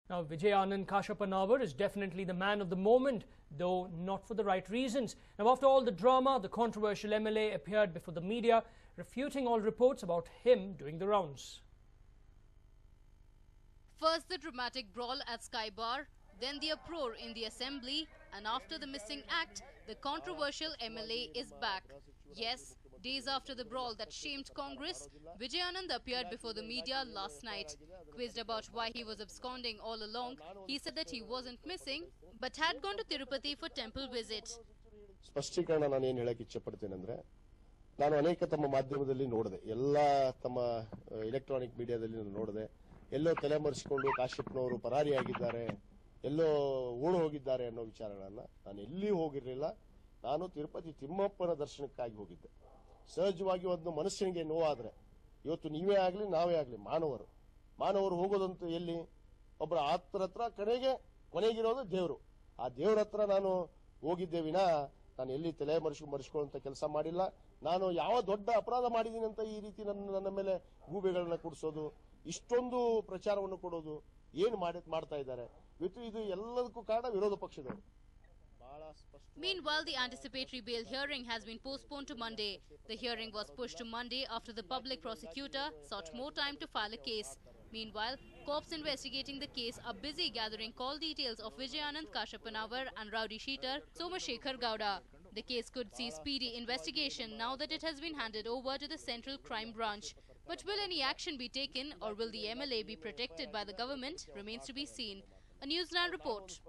Now, Vijayanand Kashyap is definitely the man of the moment, though not for the right reasons. Now, after all the drama, the controversial MLA appeared before the media, refuting all reports about him doing the rounds. First the dramatic brawl at Sky Bar, then the uproar in the assembly, and after the missing act, the controversial MLA is back. Yes, days after the brawl that shamed Congress, Vijayanand appeared before the media last night. Quizzed about why he was absconding all along, he said that he wasn't missing, but had gone to Tirupati for temple visit. ಸ್ಪಷ್ಟೀಕರಣ ನಾನು ಏನು ಹೇಳಕ್ಕೆ ಇಚ್ಛೆಪಡ್ತೇನೆ ಅಂದ್ರೆ ನಾನು ಅನೇಕ ತಮ್ಮ ಮಾಧ್ಯಮದಲ್ಲಿ ನೋಡಿದೆ ಎಲ್ಲ ತಮ್ಮ ಎಲೆಕ್ಟ್ರಾನಿಕ್ ಮೀಡಿಯಾದಲ್ಲಿ ನೋಡಿದೆ ಎಲ್ಲೋ ತಲೆಮರೆಸಿಕೊಂಡು ಕಾಶ್ಯಪ್ನವರು ಪರಾರಿಯಾಗಿದ್ದಾರೆ ಎಲ್ಲೋ ಓಡು ಹೋಗಿದ್ದಾರೆ ಅನ್ನೋ ವಿಚಾರಗಳನ್ನ ನಾನು ಎಲ್ಲಿ ಹೋಗಿರಲಿಲ್ಲ ನಾನು ತಿರುಪತಿ ತಿಮ್ಮಪ್ಪನ ದರ್ಶನಕ್ಕಾಗಿ ಹೋಗಿದ್ದೆ ಸಹಜವಾಗಿ ಒಂದು ಮನಸ್ಸಿಗೆ ನೋವಾದ್ರೆ ಇವತ್ತು ನೀವೇ ಆಗಲಿ ನಾವೇ ಆಗಲಿ ಮಾನವರು ಹೋಗೋದಂತೂ ಎಲ್ಲಿ ಒಬ್ಬರ ಆಪ್ತರ ಹತ್ರ ಕೊನೆಗಿರೋದು ದೇವರು ಆ ದೇವರ ಹತ್ರ ನಾನು ಹೋಗಿದ್ದೆ ವಿನಾ ನಾನು ಎಲ್ಲಿ ತಲೆ ಮರೆಸಿಕೊಳ್ಳುವಂತ ಕೆಲಸ ಮಾಡಿಲ್ಲ ನಾನು ಯಾವ ದೊಡ್ಡ ಅಪರಾಧ ಮಾಡಿದ್ದೀನಿ ಅಂತ ಈ ರೀತಿ ನನ್ನ ಮೇಲೆ ಗೂಬೆಗಳನ್ನ ಕೂಡಿಸೋದು ಇಷ್ಟೊಂದು ಪ್ರಚಾರವನ್ನು ಕೊಡೋದು ಏನು ಮಾಡ್ತಾ ಇದ್ದಾರೆ ಇದು ಎಲ್ಲದಕ್ಕೂ ಕಾರಣ ವಿರೋಧ ಪಕ್ಷದವರು. Meanwhile, the anticipatory bail hearing has been postponed to Monday. The hearing was pushed to Monday after the public prosecutor sought more time to file a case. Meanwhile, cops investigating the case are busy gathering call details of Vijayanand Kashyap and rowdy sheeter Somashekar Gowda. The case could see speedy investigation now that it has been handed over to the Central Crime Branch. But will any action be taken, or will the MLA be protected by the government, remains to be seen. A News9 report.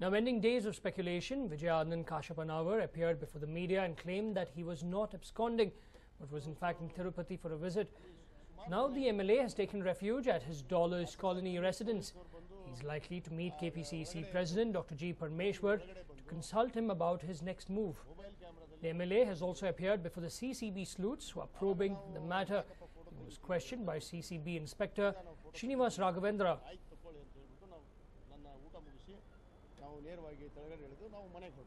Now, ending days of speculation, Vijayanand Kashyap appeared before the media and claimed that he was not absconding, but was in fact in Tirupati for a visit. Now the MLA has taken refuge at his Dollars Colony residence. He's likely to meet KPCC President Dr. G. Parmeshwar to consult him about his next move. The MLA has also appeared before the CCB sleuths who are probing the matter. He was questioned by CCB Inspector Srinivas Raghavendra.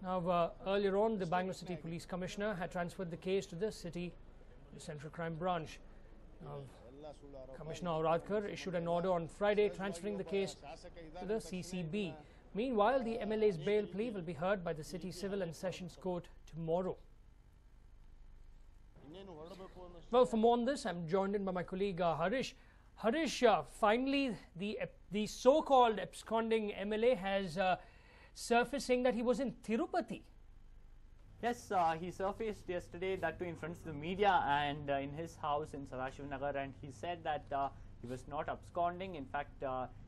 Now, earlier on, the Bangalore City Police Commissioner had transferred the case to the Central Crime Branch. Now, Commissioner Auradkar issued an order on Friday transferring the case to the CCB. Meanwhile, the MLA's bail plea will be heard by the City Civil and Sessions Court tomorrow. Well, for more on this, I'm joined in by my colleague Harish. Harish, finally, the so-called absconding MLA has surfacing that he was in Tirupati. Yes, he surfaced yesterday, that too in front of the media and in his house in Sadashivnagar, and he said that he was not absconding. In fact,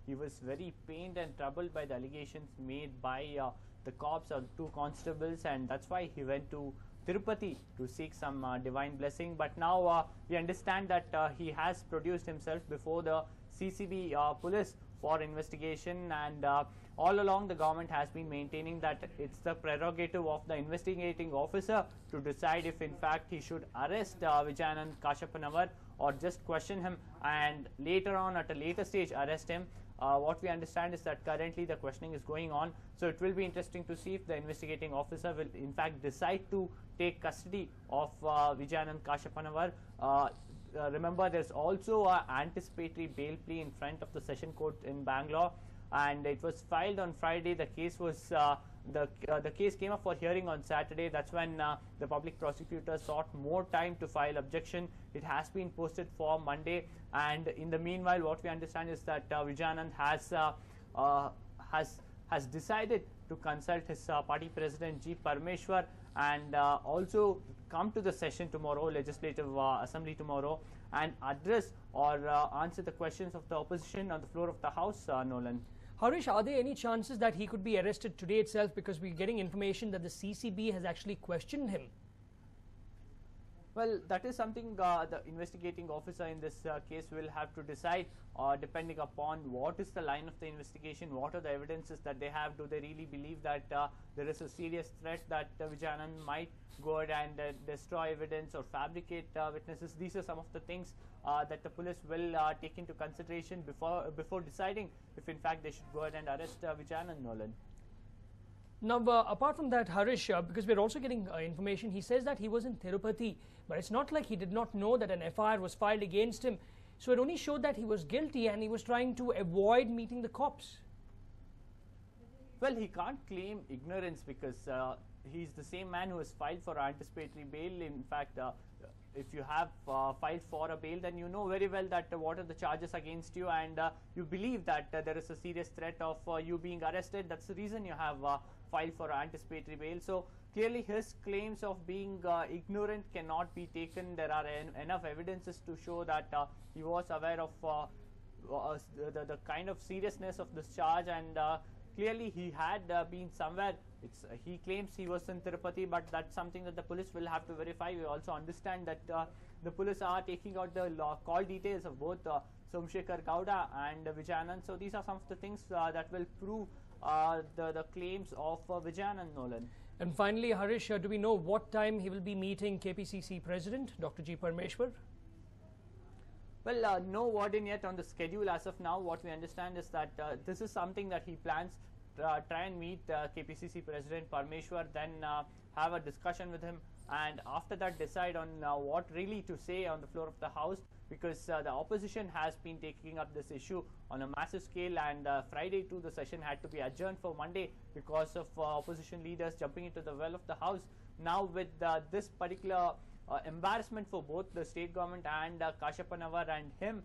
he was very pained and troubled by the allegations made by the cops or two constables, and that's why he went to Tirupati to seek some divine blessing. But now we understand that he has produced himself before the CCB police for investigation, and all along the government has been maintaining that it's the prerogative of the investigating officer to decide if in fact he should arrest Vijayanand Kashyap or just question him and later on at a later stage arrest him. What we understand is that currently the questioning is going on, so it will be interesting to see if the investigating officer will in fact decide to take custody of Vijayanand Kashyap. Remember, there's also an anticipatory bail plea in front of the Session Court in Bangalore, and it was filed on Friday. The case was the case came up for hearing on Saturday. That's when the public prosecutor sought more time to file objection. It has been posted for Monday, and in the meanwhile, what we understand is that Vijayanand has decided to consult his party president G. Parmeshwar and also come to the session tomorrow, legislative assembly tomorrow, and address or answer the questions of the opposition on the floor of the House, Nolan. Harish, are there any chances that he could be arrested today itself, because we're getting information that the CCB has actually questioned him? Well, that is something the investigating officer in this case will have to decide, depending upon what is the line of the investigation, what are the evidences that they have. Do they really believe that there is a serious threat that Vijayanand might go ahead and destroy evidence or fabricate witnesses? These are some of the things that the police will take into consideration before deciding if in fact they should go ahead and arrest Vijayanand, Nolan. Now, apart from that, Harish, because we're also getting information, he says that he was in Tirupati, but it's not like he did not know that an FIR was filed against him. So it only showed that he was guilty and he was trying to avoid meeting the cops. Well, he can't claim ignorance because he's the same man who has filed for anticipatory bail. In fact, if you have filed for a bail, then you know very well that what are the charges against you, and you believe that there is a serious threat of you being arrested. That's the reason you have filed for anticipatory bail. So clearly his claims of being ignorant cannot be taken. There are enough evidences to show that he was aware of the kind of seriousness of this charge, and clearly he had been somewhere. He claims he was in Tirupati, but that's something that the police will have to verify. We also understand that the police are taking out the call details of both Somshekhar Gowda and Vijayanand. So these are some of the things that will prove the claims of Vijayanand, Nolan. And finally, Harish, do we know what time he will be meeting KPCC President Dr. G. Parmeshwar? Well, no word in yet on the schedule as of now. What we understand is that this is something that he plans to try and meet KPCC President Parmeshwar, then have a discussion with him, and after that decide on what really to say on the floor of the House, because the opposition has been taking up this issue on a massive scale, and Friday too the session had to be adjourned for Monday because of opposition leaders jumping into the well of the House. Now with this particular embarrassment for both the state government and Kashyapanavar and him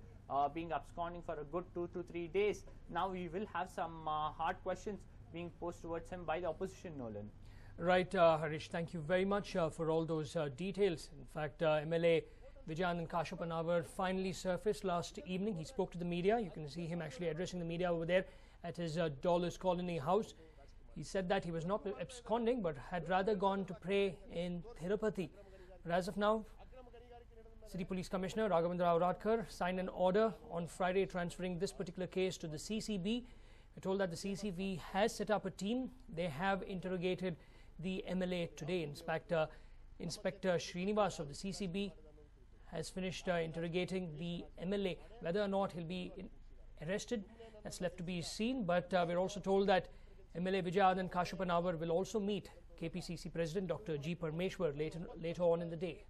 being absconding for a good 2 to 3 days, now we will have some hard questions being posed towards him by the opposition, Nolan. Right, Harish, thank you very much for all those details. In fact, MLA Vijayanand Kashyapanavar finally surfaced last evening. He spoke to the media. You can see him actually addressing the media over there at his Dollars Colony house. He said that he was not absconding but had rather gone to pray in Tirupati. But as of now, City Police Commissioner Raghavendra Auradkar signed an order on Friday transferring this particular case to the CCB. We're told that the CCB has set up a team. They have interrogated the MLA today. Inspector Srinivas of the CCB has finished interrogating the MLA. Whether or not he'll be arrested, that's left to be seen. But we're also told that MLA Vijayanand Kashyapanavar will also meet KPCC President Dr. G. Parmeshwar later on in the day.